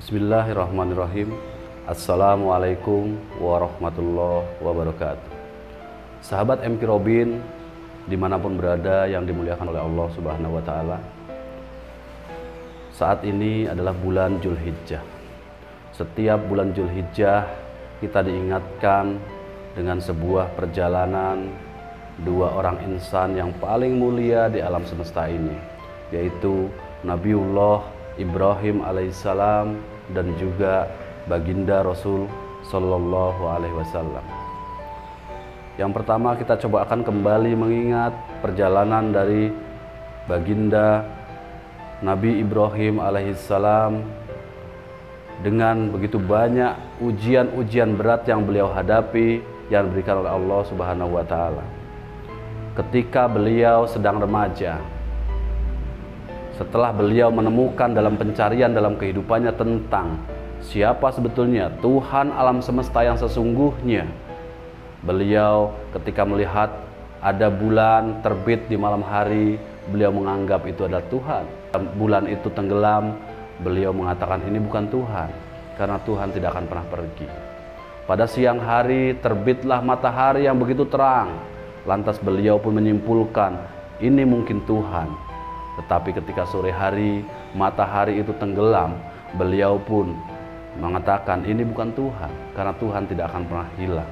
Bismillahirrahmanirrahim. Assalamualaikum warahmatullahi wabarakatuh. Sahabat MK Robin dimanapun berada yang dimuliakan oleh Allah Subhanahu wa Ta'ala, saat ini adalah bulan Dzulhijjah. Setiap bulan Dzulhijjah kita diingatkan dengan sebuah perjalanan dua orang insan yang paling mulia di alam semesta ini, yaitu Nabiullah Ibrahim alaihissalam dan juga baginda Rasul Sallallahu Alaihi Wasallam. Yang pertama, kita coba akan kembali mengingat perjalanan dari baginda Nabi Ibrahim alaihissalam dengan begitu banyak ujian-ujian berat yang beliau hadapi yang diberikan oleh Allah Subhanahu wa Ta'ala. Ketika beliau sedang remaja, setelah beliau menemukan dalam pencarian dalam kehidupannya tentang siapa sebetulnya Tuhan alam semesta yang sesungguhnya, beliau ketika melihat ada bulan terbit di malam hari, beliau menganggap itu adalah Tuhan. Bulan itu tenggelam, beliau mengatakan ini bukan Tuhan, karena Tuhan tidak akan pernah pergi. Pada siang hari terbitlah matahari yang begitu terang, lantas beliau pun menyimpulkan ini mungkin Tuhan. Tetapi ketika sore hari matahari itu tenggelam, beliau pun mengatakan ini bukan Tuhan, karena Tuhan tidak akan pernah hilang.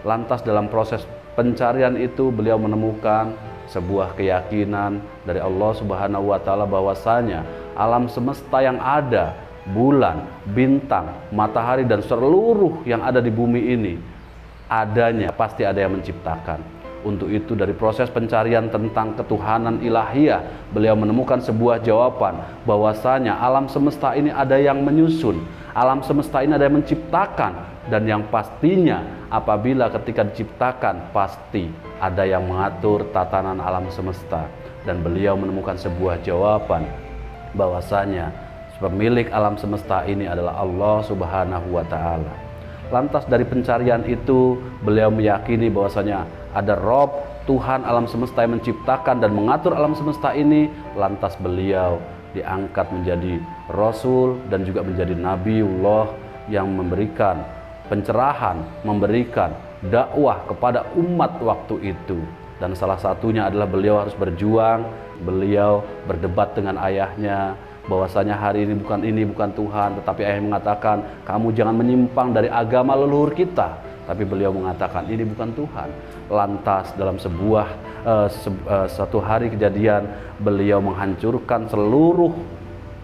Lantas dalam proses pencarian itu beliau menemukan sebuah keyakinan dari Allah Subhanahu wa Ta'ala bahwasanya alam semesta yang ada, bulan, bintang, matahari dan seluruh yang ada di bumi ini, adanya pasti ada yang menciptakan. Untuk itu dari proses pencarian tentang ketuhanan ilahiyah, beliau menemukan sebuah jawaban bahwasanya alam semesta ini ada yang menyusun, alam semesta ini ada yang menciptakan, dan yang pastinya apabila ketika diciptakan pasti ada yang mengatur tatanan alam semesta. Dan beliau menemukan sebuah jawaban bahwasanya pemilik alam semesta ini adalah Allah Subhanahu wa Ta'ala. Lantas dari pencarian itu beliau meyakini bahwasanya ada Rob, Tuhan alam semesta yang menciptakan dan mengatur alam semesta ini. Lantas beliau diangkat menjadi Rasul dan juga menjadi Nabiullah yang memberikan pencerahan, memberikan dakwah kepada umat waktu itu. Dan salah satunya adalah beliau harus berjuang, beliau berdebat dengan ayahnya bahwasanya hari ini bukan Tuhan, tetapi ayah mengatakan kamu jangan menyimpang dari agama leluhur kita. Tapi beliau mengatakan ini bukan Tuhan. Lantas dalam satu hari kejadian, beliau menghancurkan seluruh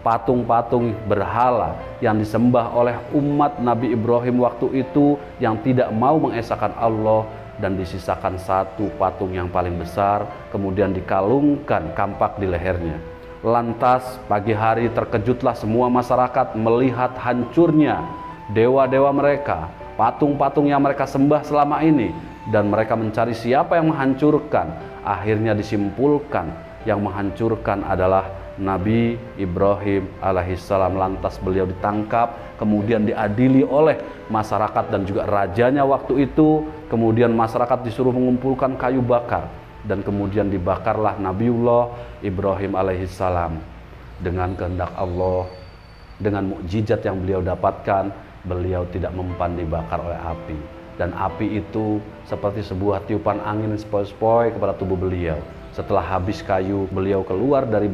patung-patung berhala yang disembah oleh umat Nabi Ibrahim waktu itu yang tidak mau mengesahkan Allah, dan disisakan satu patung yang paling besar, kemudian dikalungkan kampak di lehernya. Lantas pagi hari terkejutlah semua masyarakat melihat hancurnya dewa-dewa mereka, patung-patung yang mereka sembah selama ini, dan mereka mencari siapa yang menghancurkan. Akhirnya disimpulkan yang menghancurkan adalah Nabi Ibrahim alaihissalam. Lantas beliau ditangkap, kemudian diadili oleh masyarakat dan juga rajanya waktu itu. Kemudian masyarakat disuruh mengumpulkan kayu bakar, dan kemudian dibakarlah Nabiullah Ibrahim alaihissalam. Dengan kehendak Allah, dengan mukjizat yang beliau dapatkan, beliau tidak mempan dibakar oleh api, dan api itu seperti sebuah tiupan angin sepoi-sepoi kepada tubuh beliau. Setelah habis kayu, beliau keluar dari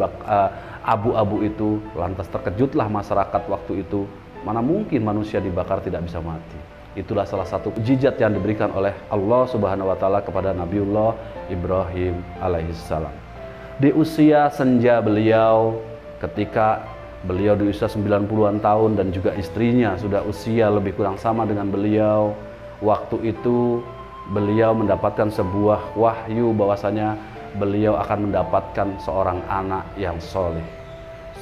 abu-abu itu. Lantas terkejutlah masyarakat waktu itu, mana mungkin manusia dibakar tidak bisa mati. Itulah salah satu mukjizat yang diberikan oleh Allah Subhanahu wa Ta'ala kepada Nabiullah Ibrahim alaihissalam. Di usia senja beliau, ketika beliau di usia 90-an tahun dan juga istrinya sudah usia lebih kurang sama dengan beliau, waktu itu beliau mendapatkan sebuah wahyu bahwasanya beliau akan mendapatkan seorang anak yang soleh,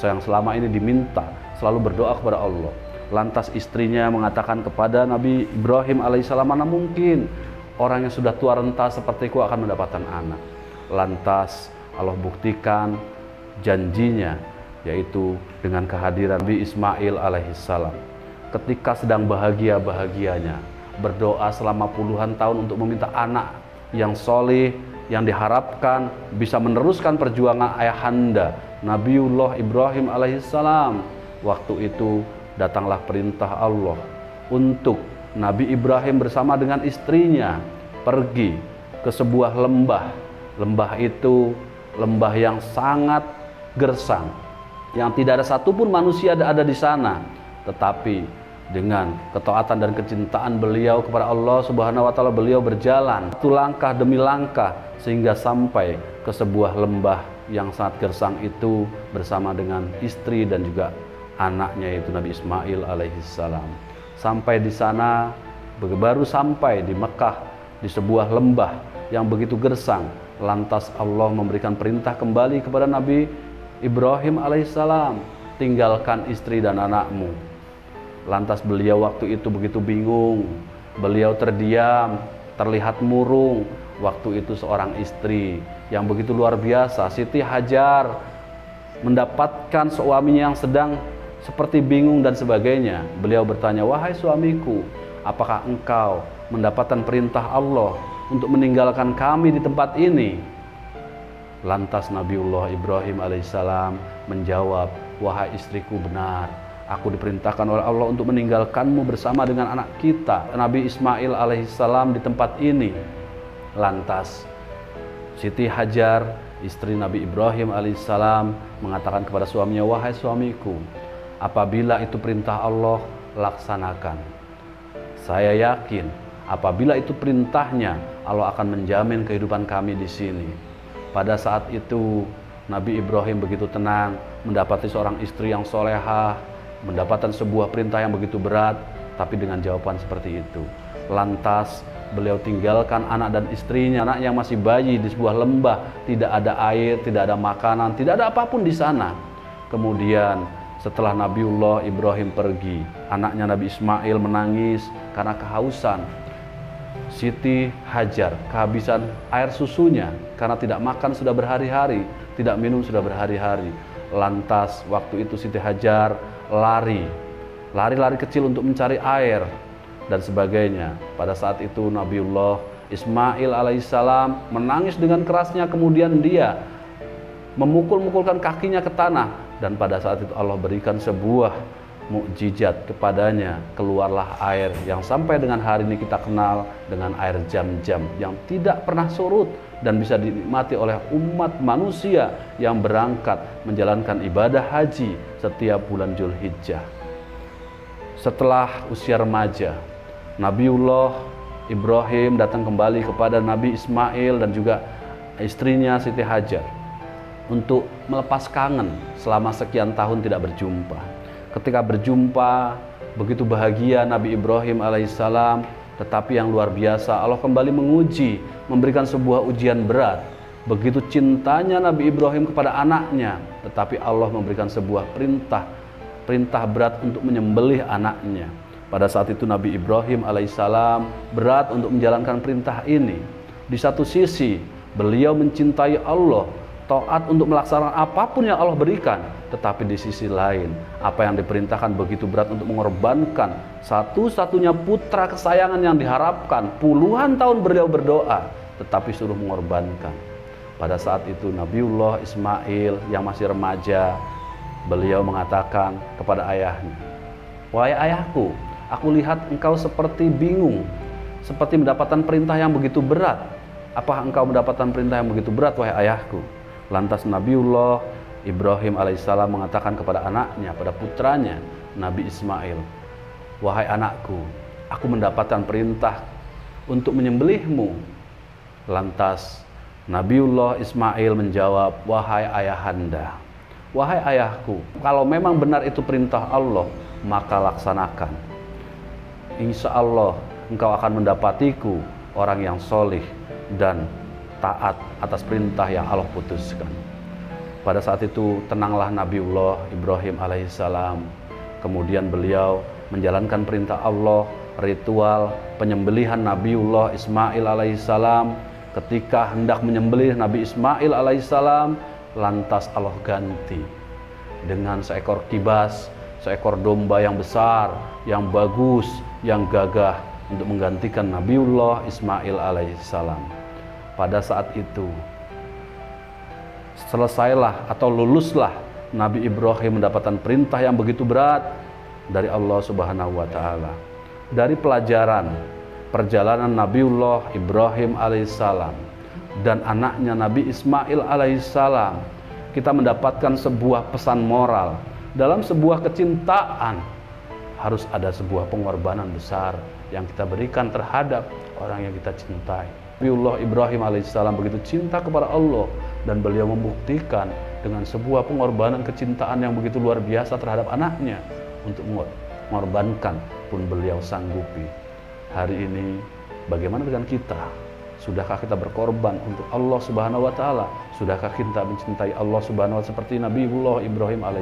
yang selama ini diminta, selalu berdoa kepada Allah. Lantas istrinya mengatakan kepada Nabi Ibrahim alaihissalam, mana mungkin orang yang sudah tua renta sepertiku akan mendapatkan anak. Lantas Allah buktikan janjinya, yaitu dengan kehadiran Nabi Ismail alaihissalam. Ketika sedang bahagia-bahagianya, berdoa selama puluhan tahun untuk meminta anak yang soleh, yang diharapkan bisa meneruskan perjuangan ayahanda Nabiullah Ibrahim alaihissalam. Waktu itu datanglah perintah Allah untuk Nabi Ibrahim bersama dengan istrinya pergi ke sebuah lembah. Lembah itu lembah yang sangat gersang, yang tidak ada satupun manusia ada di sana. Tetapi dengan ketaatan dan kecintaan beliau kepada Allah Subhanahu wa taala, beliau berjalan satu langkah demi langkah sehingga sampai ke sebuah lembah yang sangat gersang itu bersama dengan istri dan juga anaknya, yaitu Nabi Ismail alaihissalam. Sampai di sana, baru sampai di Mekah, di sebuah lembah yang begitu gersang, lantas Allah memberikan perintah kembali kepada Nabi Ibrahim alaihissalam, tinggalkan istri dan anakmu. Lantas beliau waktu itu begitu bingung, beliau terdiam, terlihat murung. Waktu itu seorang istri yang begitu luar biasa, Siti Hajar, mendapatkan suaminya yang sedang seperti bingung dan sebagainya. Beliau bertanya, wahai suamiku, apakah engkau mendapatkan perintah Allah untuk meninggalkan kami di tempat ini? Lantas Nabiullah Ibrahim alaihissalam menjawab, wahai istriku, benar, aku diperintahkan oleh Allah untuk meninggalkanmu bersama dengan anak kita, Nabi Ismail alaihissalam, di tempat ini. Lantas Siti Hajar, istri Nabi Ibrahim alaihissalam, mengatakan kepada suaminya, wahai suamiku, apabila itu perintah Allah, laksanakan. Saya yakin apabila itu perintahnya, Allah akan menjamin kehidupan kami di sini. Pada saat itu Nabi Ibrahim begitu tenang, mendapati seorang istri yang solehah, mendapatkan sebuah perintah yang begitu berat, tapi dengan jawaban seperti itu. Lantas beliau tinggalkan anak dan istrinya, anak yang masih bayi, di sebuah lembah, tidak ada air, tidak ada makanan, tidak ada apapun di sana. Kemudian setelah Nabiullah Ibrahim pergi, anaknya Nabi Ismail menangis karena kehausan. Siti Hajar kehabisan air susunya karena tidak makan sudah berhari-hari, tidak minum sudah berhari-hari. Lantas waktu itu Siti Hajar lari kecil untuk mencari air dan sebagainya. Pada saat itu Nabiullah Ismail alaihissalam menangis dengan kerasnya, kemudian dia memukul-mukulkan kakinya ke tanah, dan pada saat itu Allah berikan sebuah mukjizat kepadanya. Keluarlah air yang sampai dengan hari ini kita kenal dengan air Zam-Zam, yang tidak pernah surut dan bisa dinikmati oleh umat manusia yang berangkat menjalankan ibadah haji setiap bulan Dzulhijjah. Setelah usia remaja, Nabiullah Ibrahim datang kembali kepada Nabi Ismail dan juga istrinya Siti Hajar untuk melepas kangen selama sekian tahun tidak berjumpa. Ketika berjumpa, begitu bahagia Nabi Ibrahim alaihissalam, tetapi yang luar biasa, Allah kembali menguji, memberikan sebuah ujian berat. Begitu cintanya Nabi Ibrahim kepada anaknya, tetapi Allah memberikan sebuah perintah berat untuk menyembelih anaknya. Pada saat itu Nabi Ibrahim alaihissalam berat untuk menjalankan perintah ini. Di satu sisi beliau mencintai Allah, taat untuk melaksanakan apapun yang Allah berikan. Tetapi di sisi lain, apa yang diperintahkan begitu berat untuk mengorbankan satu-satunya putra kesayangan yang diharapkan. Puluhan tahun beliau berdoa, tetapi suruh mengorbankan. Pada saat itu Nabiullah Ismail yang masih remaja, beliau mengatakan kepada ayahnya, wahai ayahku, aku lihat engkau seperti bingung, seperti mendapatkan perintah yang begitu berat. Apakah engkau mendapatkan perintah yang begitu berat, wahai ayahku? Lantas Nabiullah Ibrahim alaihissalam mengatakan kepada anaknya, pada putranya Nabi Ismail, wahai anakku, aku mendapatkan perintah untuk menyembelihmu. Lantas Nabiullah Ismail menjawab, wahai ayahanda, wahai ayahku, kalau memang benar itu perintah Allah, maka laksanakan. Insya Allah engkau akan mendapatiku orang yang solih dan taat atas perintah yang Allah putuskan. Pada saat itu tenanglah Nabiullah Ibrahim alaihissalam. Kemudian beliau menjalankan perintah Allah, ritual penyembelihan Nabiullah Ismail alaihissalam. Ketika hendak menyembelih Nabi Ismail alaihissalam, lantas Allah ganti dengan seekor kibas, seekor domba yang besar, yang bagus, yang gagah untuk menggantikan Nabiullah Ismail alaihissalam. Pada saat itu selesailah atau luluslah Nabi Ibrahim mendapatkan perintah yang begitu berat, dari Allah Subhanahu wa taala. Dari pelajaran perjalanan Nabiullah Ibrahim alaihissalam dan anaknya Nabi Ismail alaihissalam, kita mendapatkan sebuah pesan moral. Dalam sebuah kecintaan harus ada sebuah pengorbanan besar yang kita berikan terhadap orang yang kita cintai. Nabiullah Ibrahim alaihissalam begitu cinta kepada Allah, dan beliau membuktikan dengan sebuah pengorbanan kecintaan yang begitu luar biasa terhadap anaknya. Untuk mengorbankan pun beliau sanggupi. Hari ini bagaimana dengan kita? Sudahkah kita berkorban untuk Allah Subhanahu wa taala? Sudahkah kita mencintai Allah Subhanahu wa taala seperti Nabiullah Ibrahim alaihissalam?